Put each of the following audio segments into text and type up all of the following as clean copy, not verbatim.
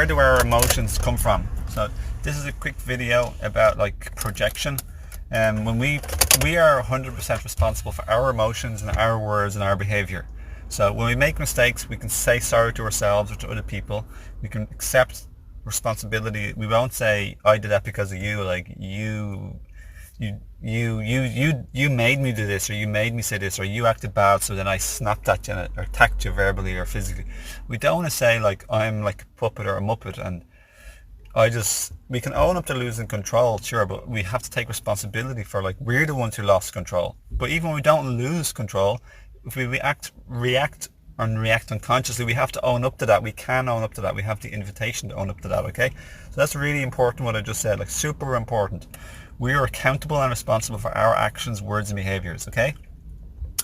where do our emotions come from? So this is a quick video about like projection. When we are 100% responsible for our emotions and our words and our behavior. So when we make mistakes, we can say sorry to ourselves or to other people. We can accept responsibility. We won't say, I did that because of you, like you made me do this, or you made me say this, or you acted bad, so then I snapped at you or attacked you verbally or physically. We don't want to say like I'm like a puppet or a muppet and we can own up to losing control, sure, but we have to take responsibility for like we're the ones who lost control. But even when we don't lose control, if we react unconsciously, we have to own up to that. We can own up to that. We have the invitation to own up to that, okay? So that's really important what I just said, like super important. We are accountable and responsible for our actions, words and behaviors, okay?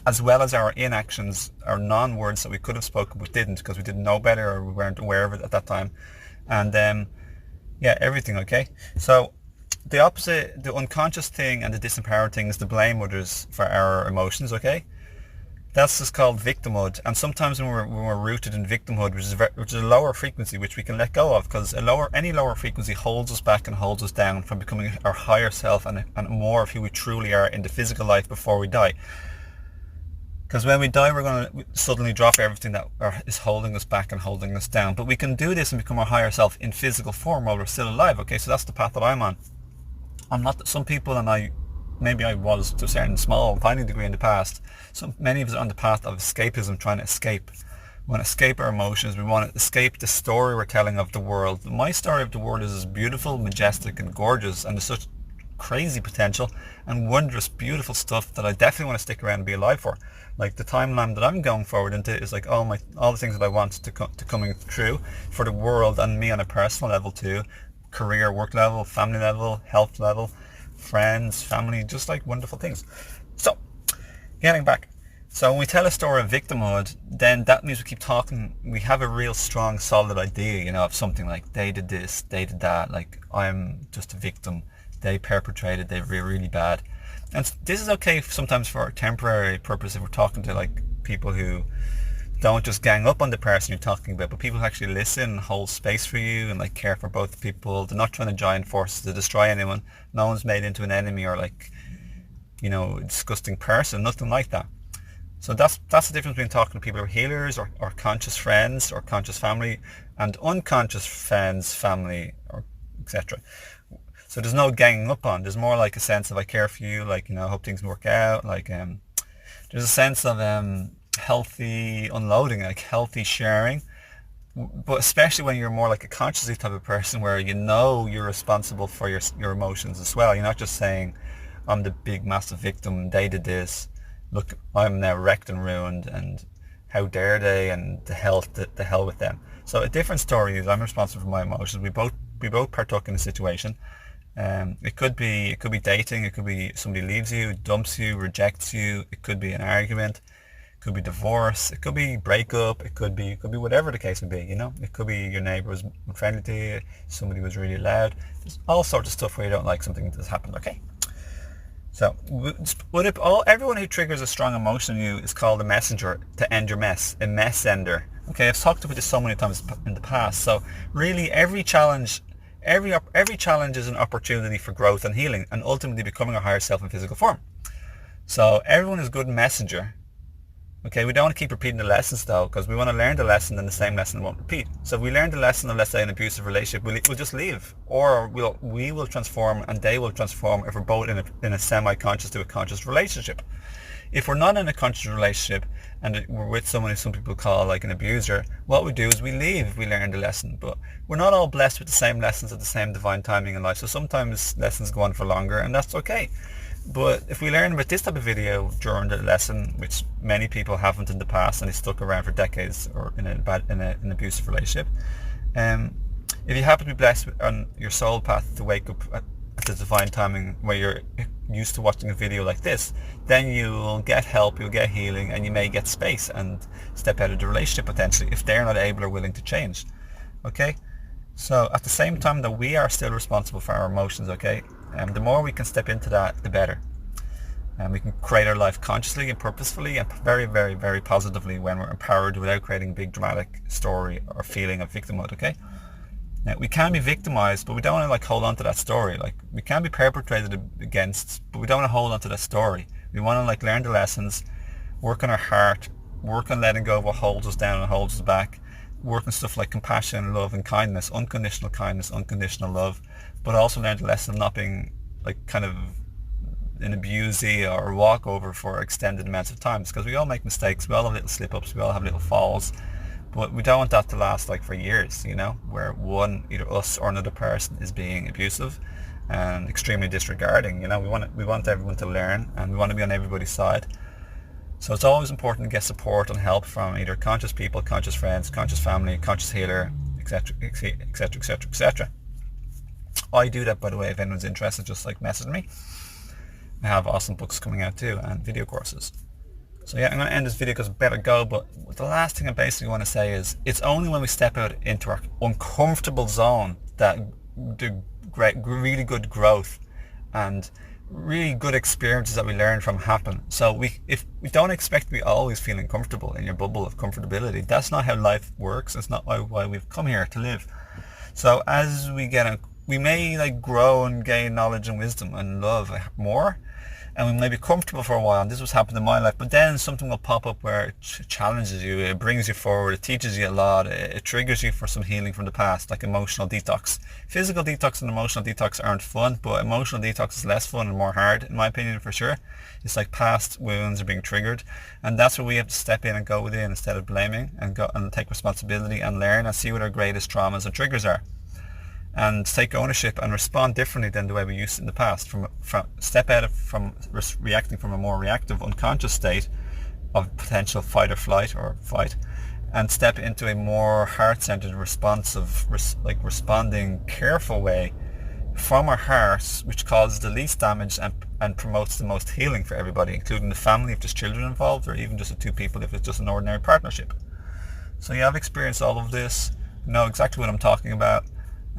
As well as our inactions, our non-words that we could have spoken but didn't because we didn't know better or we weren't aware of it at that time. And yeah, everything, okay? So the opposite, the unconscious thing and the disempowered thing is to blame others for our emotions, okay? That's just called victimhood, and sometimes when we're rooted in victimhood, which is a lower frequency, which we can let go of, because any lower frequency holds us back and holds us down from becoming our higher self and more of who we truly are in the physical life before we die. Because when we die, we're going to suddenly drop everything that is holding us back and holding us down. But we can do this and become our higher self in physical form while we're still alive. Okay, so that's the path that I'm on. I'm not some people, and maybe I was to a certain small, tiny degree in the past. So many of us are on the path of escapism, trying to escape. We want to escape our emotions. We want to escape the story we're telling of the world. My story of the world is beautiful, majestic and gorgeous, and there's such crazy potential and wondrous, beautiful stuff that I definitely want to stick around and be alive for. Like the timeline that I'm going forward into is like all the things that I want to coming true for the world and me on a personal level too, career, work level, family level, health level, friends, family, just like wonderful things. So getting back, so when we tell a story of victimhood, then that means we keep talking, we have a real strong solid idea, you know, of something like they did this, they did that, like I'm just a victim, they perpetrated, they were really bad. And this is okay sometimes for a temporary purpose if we're talking to like people who don't just gang up on the person you're talking about, but people who actually listen, hold space for you and like care for both people. They're not trying to join forces to destroy anyone. No one's made into an enemy or like, you know, a disgusting person, nothing like that. So that's the difference between talking to people who are healers or conscious friends or conscious family and unconscious friends, family, or etc. So there's no ganging up on. There's more like a sense of I care for you, like, you know, I hope things work out. Like there's a sense of healthy unloading, like healthy sharing. But especially when you're more like a consciously type of person where you know you're responsible for your emotions as well. You're not just saying I'm the big massive victim, they did this, look, I'm now wrecked and ruined and how dare they, and the hell with them. So a different story is I'm responsible for my emotions. We both partook in a situation. It could be dating, it could be somebody leaves you, dumps you, rejects you, it could be an argument, it could be divorce, it could be breakup, it could be whatever the case would be, you know. It could be your neighbour was unfriendly to you, somebody was really loud. There's all sorts of stuff where you don't like something that's happened, okay? So everyone who triggers a strong emotion in you is called a messenger to end your mess, a mess ender. Okay, I've talked about this so many times in the past. So really every challenge is an opportunity for growth and healing and ultimately becoming a higher self in physical form. So everyone is a good messenger. Okay, we don't want to keep repeating the lessons though, because we want to learn the lesson and the same lesson won't repeat. So if we learn the lesson of, let's say, an abusive relationship, we'll just leave, or we will transform and they will transform if we're both in a semi-conscious to a conscious relationship. If we're not in a conscious relationship and we're with someone who some people call like an abuser, what we do is we leave if we learn the lesson. But we're not all blessed with the same lessons at the same divine timing in life. So sometimes lessons go on for longer and that's okay. But if we learn about this type of video during the lesson, which many people haven't in the past and they stuck around for decades or in an abusive relationship, if you happen to be blessed on your soul path to wake up at the divine timing where you're used to watching a video like this, then you'll get help, you'll get healing, and you may get space and step out of the relationship potentially if they're not able or willing to change. Okay, so at the same time that we are still responsible for our emotions, okay, the more we can step into that, the better. And we can create our life consciously and purposefully and very, very, very positively when we're empowered without creating a big dramatic story or feeling of victimhood, okay? Now, we can be victimized, but we don't want to like hold on to that story. Like, we can be perpetrated against, but we don't want to hold on to that story. We want to like learn the lessons, work on our heart, work on letting go of what holds us down and holds us back, work on stuff like compassion, love and kindness, unconditional love, but also learn the lesson of not being like kind of an abusee or a walkover for extended amounts of times, because we all make mistakes, we all have little slip-ups, we all have little falls, but we don't want that to last like for years, you know, where one, either us or another person, is being abusive and extremely disregarding. You know, we want everyone to learn, and we want to be on everybody's side. So it's always important to get support and help from either conscious people, conscious friends, conscious family, conscious healer, etc, etc, etc, etc. I do that, by the way. If anyone's interested, just like message me. I have awesome books coming out too, and video courses. So yeah, I'm going to end this video because I better go, but the last thing I basically want to say is it's only when we step out into our uncomfortable zone that the really good growth and really good experiences that we learn from happen. So if we don't expect to be always feeling comfortable in your bubble of comfortability, that's not how life works. It's not why we've come here to live. So as we may like grow and gain knowledge and wisdom and love more, and we may be comfortable for a while, and this was happening in my life, but then something will pop up where it challenges you, it brings you forward, it teaches you a lot, it triggers you for some healing from the past, like emotional detox. Physical detox and emotional detox aren't fun, but emotional detox is less fun and more hard, in my opinion, for sure. It's like past wounds are being triggered, and that's where we have to step in and go within instead of blaming, and go and take responsibility and learn and see what our greatest traumas and triggers are, and take ownership and respond differently than the way we used to in the past. Step out from reacting from a more reactive, unconscious state of potential fight or flight or fight, and step into a more heart-centered, responsive, responding, careful way from our hearts, which causes the least damage and promotes the most healing for everybody, including the family if there's children involved, or even just the two people if it's just an ordinary partnership. So yeah, I've experienced all of this, know exactly what I'm talking about,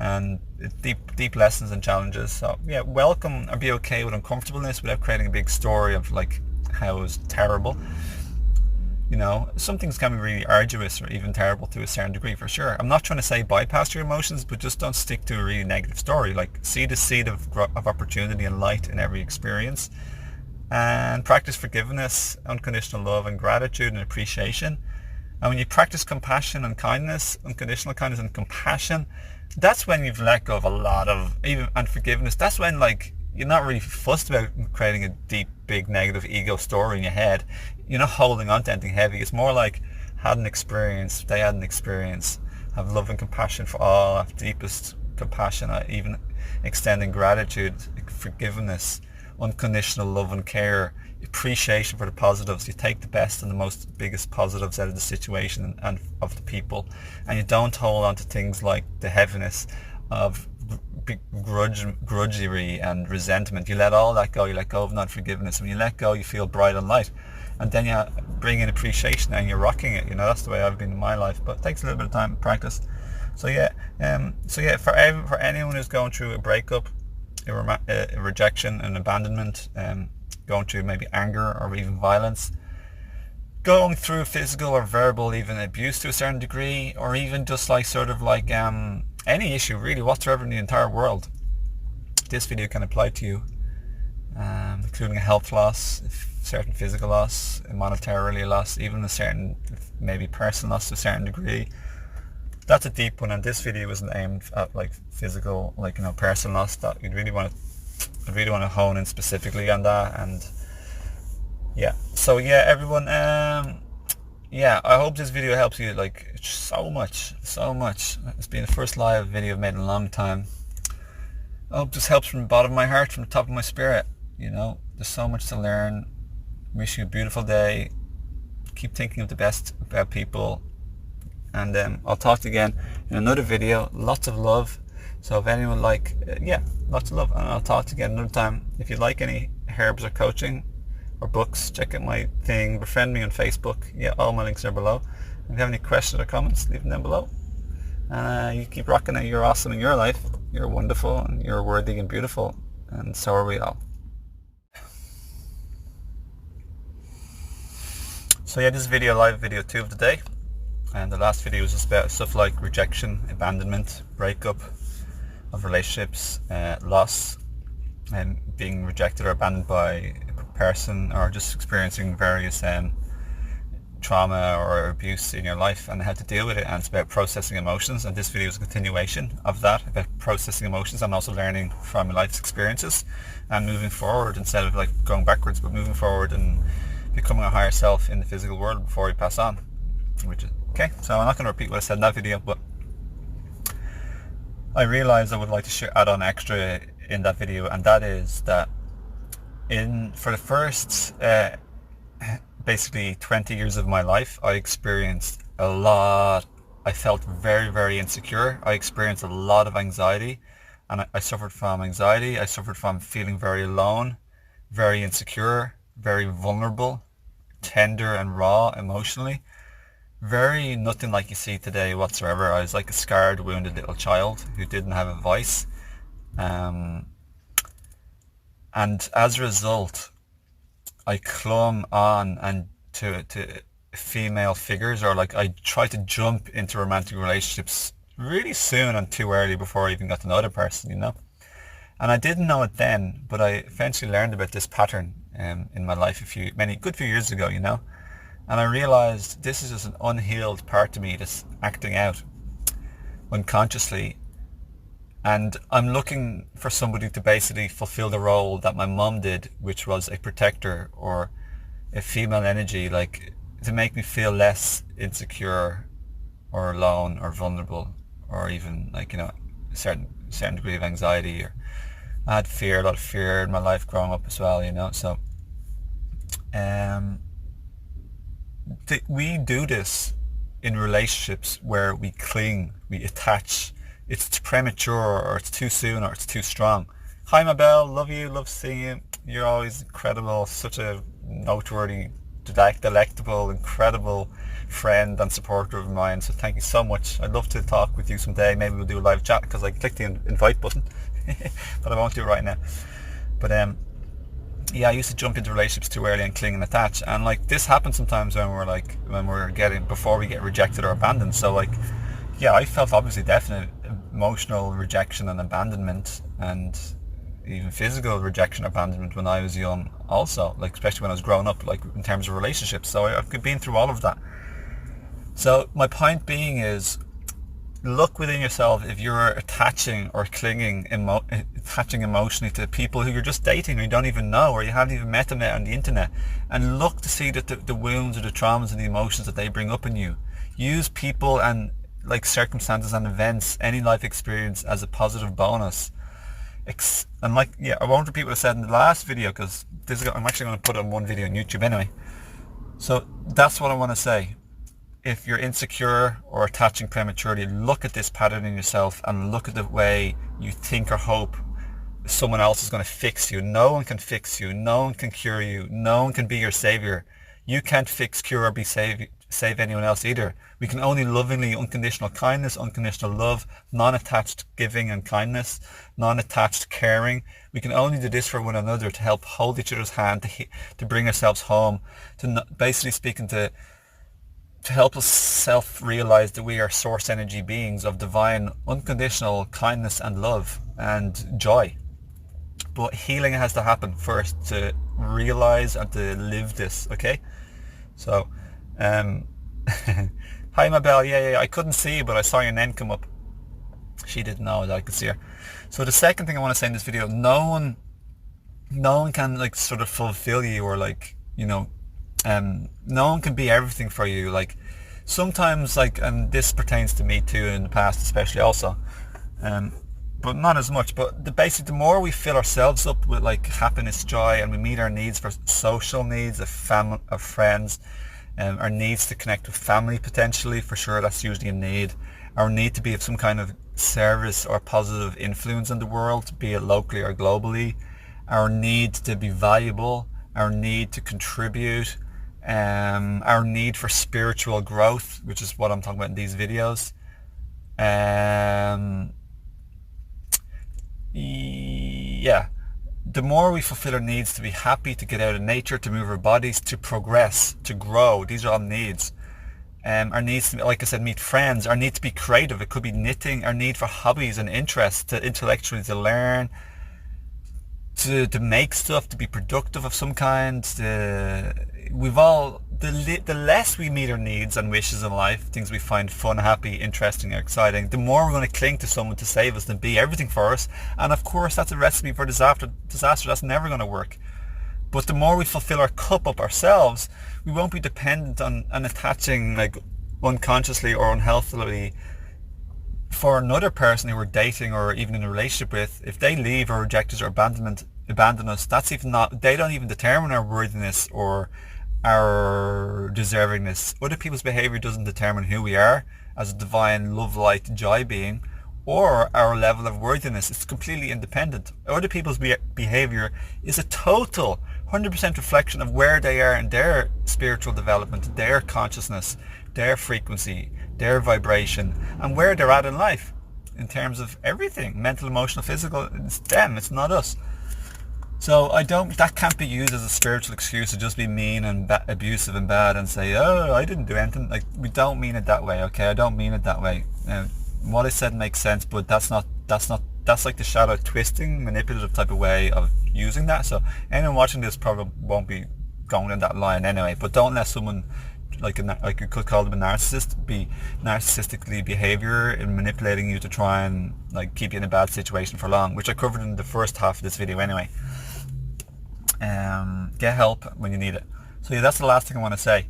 and deep lessons and challenges. So yeah, welcome or be okay with uncomfortableness without creating a big story of like how it was terrible. You know, some things can be really arduous or even terrible to a certain degree, for sure. I'm not trying to say bypass your emotions, but just don't stick to a really negative story. Like, see the seed of opportunity and light in every experience, and practice forgiveness, unconditional love and gratitude and appreciation. And when you practice compassion and kindness, unconditional kindness and compassion, that's when you've let go of a lot of, and forgiveness, that's when like you're not really fussed about creating a deep, big negative ego story in your head. You're not holding on to anything heavy. It's more like had an experience, they had an experience, have love and compassion for all, have deepest compassion, even extending gratitude, forgiveness, unconditional love and care, appreciation for the positives. You take the best and the biggest positives out of the situation and of the people, and you don't hold on to things like the heaviness of grudgery and resentment. You let all that go. You let go of non-forgiveness. When you let go, you feel bright and light, and then you bring in appreciation and you're rocking it. You know, that's the way I've been in my life, but it takes a little bit of time to practice. So yeah, for anyone who's going through a breakup, a rejection, an abandonment, going through maybe anger or even violence, going through physical or verbal even abuse to a certain degree, or even just like sort of like any issue really whatsoever in the entire world, this video can apply to you, including a health loss, certain physical loss, a monetarily loss, even a certain maybe personal loss to a certain degree. That's a deep one, and this video isn't aimed at like physical, like, you know, personal loss. That I really want to hone in specifically on that. And yeah, so yeah, everyone, yeah, I hope this video helps you like so much. It's been the first live video I've made in a long time. I hope this helps from the bottom of my heart, from the top of my spirit. You know, there's so much to learn. Wish you a beautiful day. Keep thinking of the best about people, and I'll talk to you again in another video. Lots of love. So if anyone like, yeah, lots of love, and I'll talk to you again another time. If you like any herbs or coaching or books, check out my thing, befriend me on Facebook. Yeah, all my links are below. If you have any questions or comments, leave them down below. You keep rocking it. You're awesome in your life. You're wonderful, and you're worthy and beautiful, and so are we all. So yeah, this is live video 2 of the day. And the last video was just about stuff like rejection, abandonment, breakup of relationships, loss, and being rejected or abandoned by a person, or just experiencing various trauma or abuse in your life and how to deal with it. And it's about processing emotions, and this video is a continuation of that, about processing emotions and also learning from your life's experiences and moving forward instead of like going backwards, but moving forward and becoming a higher self in the physical world before we pass on. Which is okay, so I'm not going to repeat what I said in that video, but I realized I would like to add on extra in that video, and that is that for the first basically 20 years of my life, I experienced a lot. I felt very, very insecure. I experienced a lot of anxiety, and I suffered from anxiety. I suffered from feeling very alone, very insecure, very vulnerable, tender and raw emotionally. Very nothing like you see today whatsoever. I was like a scarred, wounded little child who didn't have a voice. And as a result, I clung on and to female figures, or like I tried to jump into romantic relationships really soon and too early before I even got to know the person, you know. And I didn't know it then, but I eventually learned about this pattern in my life a good few years ago, you know. And I realized this is just an unhealed part of me that's acting out unconsciously. And I'm looking for somebody to basically fulfill the role that my mom did, which was a protector or a female energy, like to make me feel less insecure or alone or vulnerable, or even like, you know, a certain degree of anxiety. Or I had a lot of fear in my life growing up as well, you know. So we do this in relationships where we cling, we attach. It's premature, or it's too soon, or it's too strong. Hi Mabel, love you, love seeing you. You're always incredible, such a noteworthy, delectable, incredible friend and supporter of mine. So thank you so much. I'd love to talk with you someday. Maybe we'll do a live chat, because I clicked the invite button, but I won't do it right now. But yeah, I used to jump into relationships too early and cling and attach, and like this happens sometimes before we get rejected or abandoned. So like, yeah, I felt obviously definite emotional rejection and abandonment, and even physical rejection or abandonment when I was young also, like especially when I was growing up, like in terms of relationships. So I've been through all of that. So my point being is, look within yourself if you're attaching or clinging, attaching emotionally to people who you're just dating, or you don't even know, or you haven't even met them on the internet, and look to see that the wounds or the traumas and the emotions that they bring up in you. Use people and like circumstances and events, any life experience, as a positive bonus. And like, yeah, I won't repeat what I said in the last video, because I'm actually going to put it on one video on YouTube anyway. So that's what I want to say. If you're insecure or attaching prematurely, look at this pattern in yourself and look at the way you think or hope someone else is going to fix you. No one can fix you. No one can cure you. No one can be your savior. You can't fix, cure, or save anyone else either. We can only lovingly, unconditional kindness, unconditional love, non-attached giving and kindness, non-attached caring. We can only do this for one another, to help hold each other's hand, to bring ourselves home, basically speaking to help us self-realize that we are source energy beings of divine, unconditional kindness and love and joy. But healing has to happen first to realize and to live this, okay? So, hi Mabel, yeah, I couldn't see you, but I saw your name come up. She didn't know that I could see her. So the second thing I want to say in this video, no one can like sort of fulfill you, or like, you know, no one can be everything for you. Like sometimes, like, and this pertains to me too in the past especially also, but not as much, but the more we fill ourselves up with like happiness, joy, and we meet our needs for social needs of friends, our needs to connect with family, potentially, for sure, that's usually a need, our need to be of some kind of service or positive influence in the world, be it locally or globally, our need to be valuable, our need to contribute, our need for spiritual growth, which is what I'm talking about in these videos. Yeah, the more we fulfill our needs to be happy, to get out of nature, to move our bodies, to progress, to grow, these are all needs. our needs to, like I said, meet friends, our need to be creative. It could be knitting, our need for hobbies and interests, to intellectually to learn, to make stuff, to be productive of some kind. The less we meet our needs and wishes in life, things we find fun, happy, interesting, exciting, the more we're going to cling to someone to save us and be everything for us. And of course, that's a recipe for disaster. That's never going to work. But the more we fulfill our cup up ourselves, we won't be dependent on and attaching, like, unconsciously or unhealthily for another person who we're dating or even in a relationship with. If they leave or reject us or abandon us, that's even not, they don't even determine our worthiness or our deservingness. Other people's behaviour doesn't determine who we are as a divine love light joy being, or our level of worthiness. It's completely independent. Other people's behaviour is a total 100% reflection of where they are in their spiritual development, their consciousness, their frequency, their vibration, and where they're at in life in terms of everything, mental, emotional, physical. It's them, it's not us. So that can't be used as a spiritual excuse to just be mean and abusive and bad and say, oh, I didn't do anything. Like, we don't mean it that way, okay? I don't mean it that way. What I said makes sense, but that's like the shadow twisting, manipulative type of way of using that. So anyone watching this probably won't be going in that line anyway. But don't let someone like you could call them a narcissist be narcissistically behavior in manipulating you to try and, like, keep you in a bad situation for long, which I covered in the first half of this video anyway. Get help when you need it. So yeah, that's the last thing I want to say.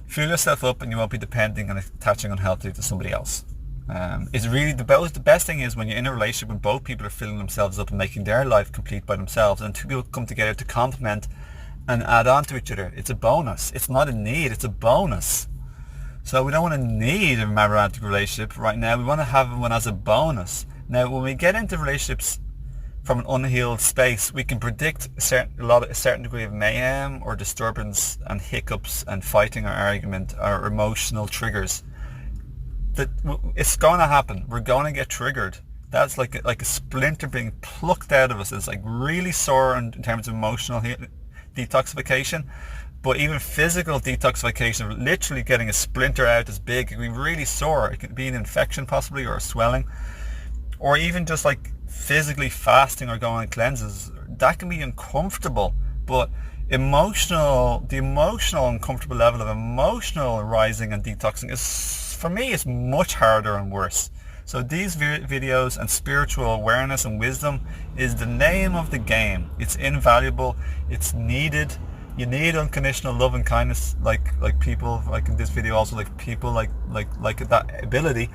Fill yourself up and you won't be depending and attaching unhealthily to somebody else. It's really the best thing is when you're in a relationship when both people are filling themselves up and making their life complete by themselves, and two people come together to complement and add on to each other. It's a bonus. It's not a need, it's a bonus. So we don't want to need a romantic relationship right now. We want to have one as a bonus. Now, when we get into relationships from an unhealed space, we can predict a certain degree of mayhem or disturbance and hiccups and fighting or argument or emotional triggers. That it's going to happen. We're going to get triggered. That's like a splinter being plucked out of us. It's like really sore in terms of emotional detoxification, but even physical detoxification, literally getting a splinter out is big. It can be really sore. It could be an infection possibly, or a swelling, or even just like physically fasting or going on cleanses. That can be uncomfortable, but the emotional uncomfortable level of emotional rising and detoxing is, for me, is much harder and worse. So these videos and spiritual awareness and wisdom is the name of the game. It's invaluable. It's needed. You need unconditional love and kindness, like people, like in this video also, like people like that ability,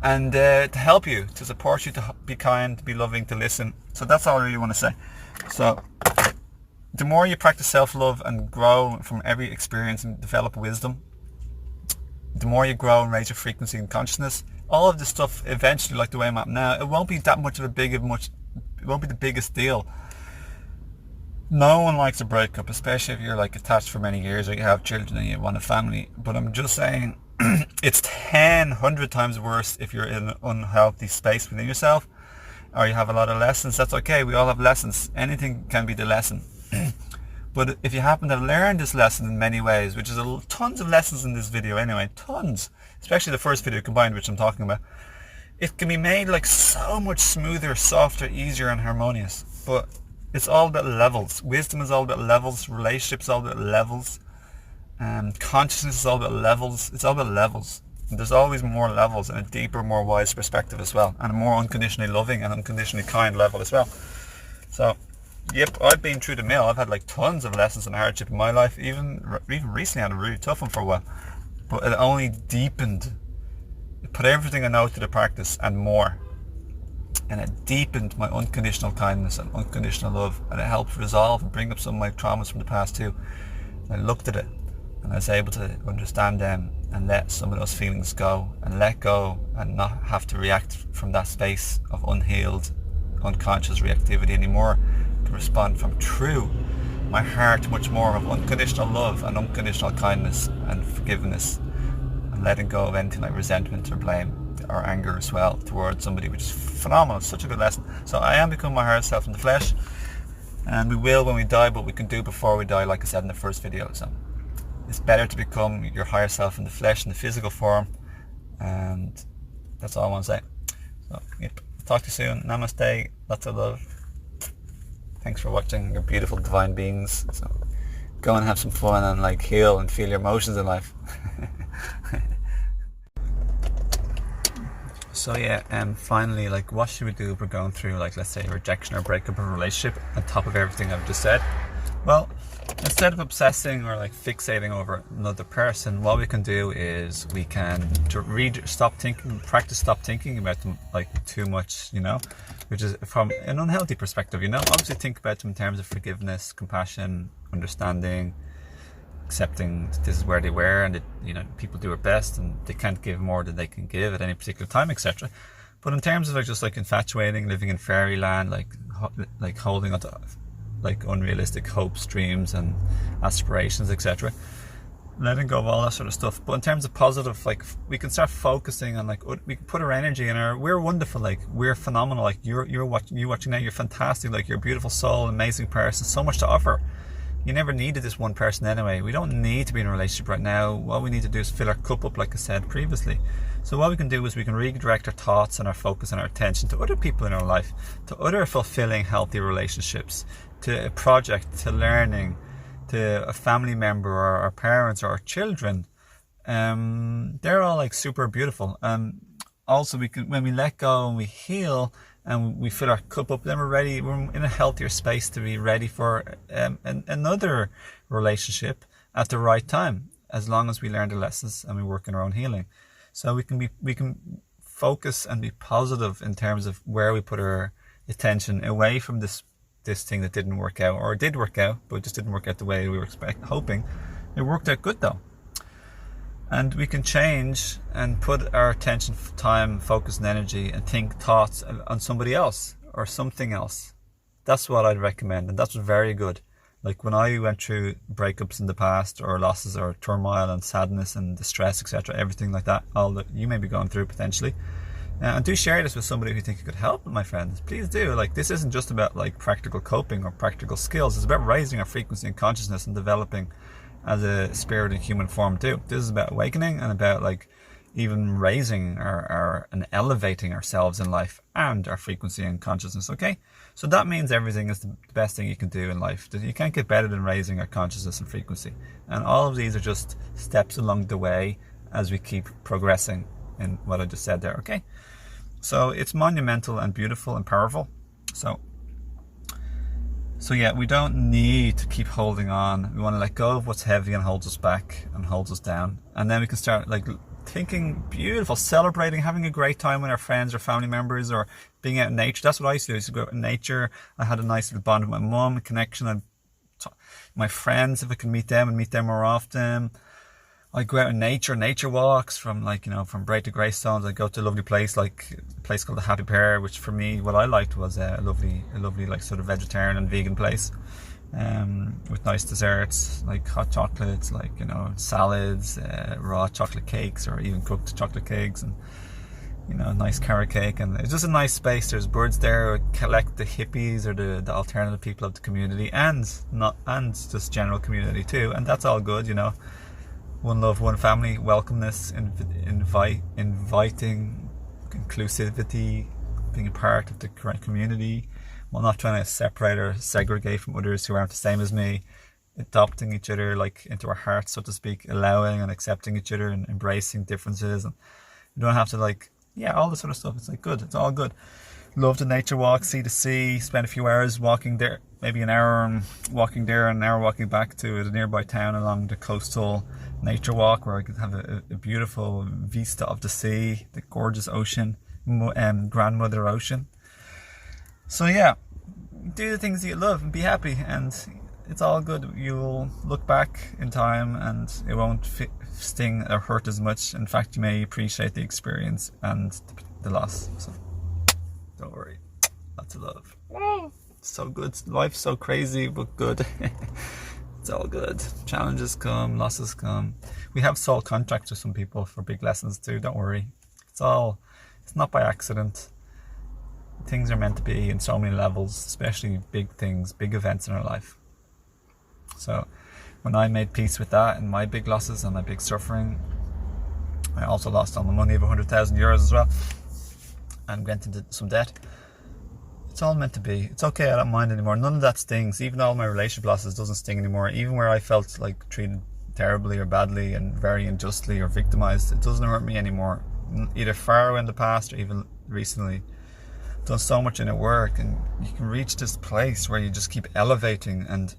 and to help you, to support you, to be kind, to be loving, to listen. So that's all I really want to say. So the more you practice self-love and grow from every experience and develop wisdom, the more you grow and raise your frequency and consciousness, all of this stuff eventually, like the way I'm at now, it won't be that much of it won't be the biggest deal. No one likes a breakup, especially if you're like attached for many years or you have children and you want a family. But I'm just saying, it's 100 times worse if you're in an unhealthy space within yourself, or you have a lot of lessons. That's okay. We all have lessons. Anything can be the lesson. But if you happen to learn this lesson in many ways, which is tons of lessons in this video anyway, tons, especially the first video combined, which I'm talking about, it can be made like so much smoother, softer, easier and harmonious. But it's all about levels. Wisdom is all about levels. Relationships is all about levels. Consciousness is all about levels. It's all about levels. And there's always more levels and a deeper, more wise perspective as well, and a more unconditionally loving and unconditionally kind level as well. So yep, I've been through the mill. I've had like tons of lessons and hardship in my life. Even recently I had a really tough one for a while. But it only deepened. It put everything I know to the practice and more. And it deepened my unconditional kindness and unconditional love. And it helped resolve and bring up some of my traumas from the past too. And I looked at it and I was able to understand them and let some of those feelings go and let go and not have to react from that space of unhealed, unconscious reactivity anymore. Respond from my heart, much more of unconditional love and unconditional kindness and forgiveness, and letting go of anything like resentment or blame or anger as well towards somebody, which is phenomenal. It's such a good lesson. So I am becoming my higher self in the flesh, and we will when we die, but we can do before we die, like I said in the first video. So it's better to become your higher self in the flesh, in the physical form. And that's all I want to say. So, yep. Talk to you soon. Namaste. Lots of love. Thanks for watching. You're beautiful divine beings. So go and have some fun and like heal and feel your emotions in life. So yeah, finally, like, what should we do if we're going through, like, let's say, a rejection or breakup of a relationship on top of everything I've just said? Well, instead of obsessing or like fixating over another person, what we can do is we can practice stop thinking about them like too much, you know, which is from an unhealthy perspective, you know. Obviously think about them in terms of forgiveness, compassion, understanding, accepting that this is where they were, and that, you know, people do their best and they can't give more than they can give at any particular time, etc. But in terms of like just like infatuating, living in fairyland, like holding on to like unrealistic hopes, dreams and aspirations, etc., letting go of all that sort of stuff. But in terms of positive, like, we can start focusing on, like, we can put our energy in we're wonderful, like, we're phenomenal, like, you're watching now, you're fantastic, like, you're a beautiful soul, amazing person, so much to offer. You never needed this one person anyway. We don't need to be in a relationship right now. What we need to do is fill our cup up, like I said previously. So what we can do is we can redirect our thoughts and our focus and our attention to other people in our life, to other fulfilling, healthy relationships, to a project, to learning, to a family member or our parents or our children. They're all like super beautiful. Also, we can, when we let go and we heal and we fill our cup up, then we're in a healthier space to be ready for another relationship at the right time, as long as we learn the lessons and we work in our own healing. So we can focus and be positive in terms of where we put our attention away from this thing that didn't work out, or it did work out, but it just didn't work out the way we were hoping. It worked out good though. And we can change and put our attention, time, focus and energy and think thoughts on somebody else or something else. That's what I'd recommend, and that's very good. Like when I went through breakups in the past, or losses or turmoil and sadness and distress, etc., everything like that, all that you may be going through potentially. And do share this with somebody who you think it could help, my friends. Please do. Like, this isn't just about like practical coping or practical skills. It's about raising our frequency and consciousness and developing as a spirit in human form too. This is about awakening and about like even raising and elevating ourselves in life and our frequency and consciousness. Okay, so that means everything is the best thing you can do in life. You can't get better than raising our consciousness and frequency, and all of these are just steps along the way as we keep progressing in what I just said there. Okay, so it's monumental and beautiful and powerful. So yeah, we don't need to keep holding on. We want to let go of what's heavy and holds us back and holds us down. And then we can start like thinking beautiful, celebrating, having a great time with our friends or family members, or being out in nature. That's what I used to do. I used to go out in nature. I had a nice little bond with my mum, a connection. My friends, if I can meet them more often. I go out in nature walks from from Bray to Greystones. I go to a lovely place, like a place called the Happy Pear, which for me, what I liked was a lovely like sort of vegetarian and vegan place, with nice desserts, like hot chocolates, like, salads, raw chocolate cakes, or even cooked chocolate cakes, and, nice carrot cake. And it's just a nice space. There's birds there, collect the hippies or the alternative people of the community, and just general community too. And that's all good, One love, one family, welcomeness, inviting, inclusivity, being a part of the current community, while not trying to separate or segregate from others who aren't the same as me, adopting each other like into our hearts, so to speak, allowing and accepting each other and embracing differences. And you don't have to all this sort of stuff. It's like good. It's all good. Love the nature walk, see the sea, spend a few hours walking there, maybe an hour walking there and an hour walking back to a nearby town along the coastal nature walk, where I could have a beautiful vista of the sea, the gorgeous ocean, grandmother ocean. So yeah, do the things that you love and be happy, and it's all good. You'll look back in time and it won't sting or hurt as much. In fact, you may appreciate the experience and the loss. So don't worry. Lots of love. So good. Life's so crazy, but good. It's all good. Challenges come, losses come. We have soul contracts with some people for big lessons too. Don't worry. It's not by accident. Things are meant to be in so many levels, especially big things, big events in our life. So when I made peace with that and my big losses and my big suffering, I also lost all my money of 100,000 euros as well, and went into some debt. It's all meant to be. It's okay, I don't mind anymore. None of that stings. Even all my relationship losses doesn't sting anymore. Even where I felt like treated terribly or badly and very unjustly or victimized, it doesn't hurt me anymore. Either far in the past or even recently. I've done so much inner work, and you can reach this place where you just keep elevating, and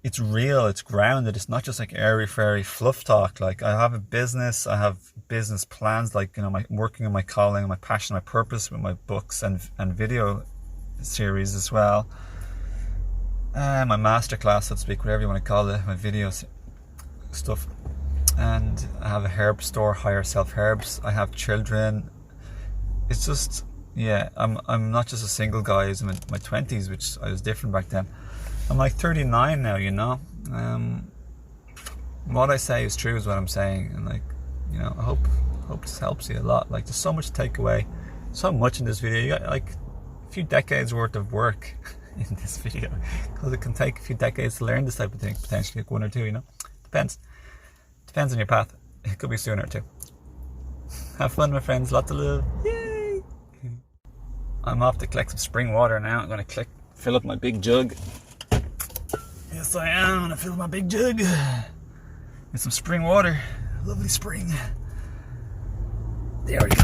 it's real, it's grounded. It's not just like airy fairy fluff talk. Like, I have a business, I have business plans, like, you know, my working on my calling, my passion, my purpose with my books and video series as well. My masterclass, so to speak, whatever you want to call it, my videos stuff. And I have a herb store, Higher Self Herbs. I have children. It's just, yeah, I'm not just a single guy as in my 20s, which I was different back then. I'm like 39 now, you know. What I say is true is what I'm saying, and like, you know, I hope this helps you a lot. Like, there's so much to take away, so much in this video. You got like a few decades worth of work in this video, because it can take a few decades to learn this type of thing, potentially like 1 or 2, you know. Depends on your path. It could be sooner too. Have fun, my friends. Lots of love. Yay! I'm off to collect some spring water now. I'm going to fill up my big jug. Yes, I am. I'm going to fill my big jug with some spring water. Lovely spring. There we go.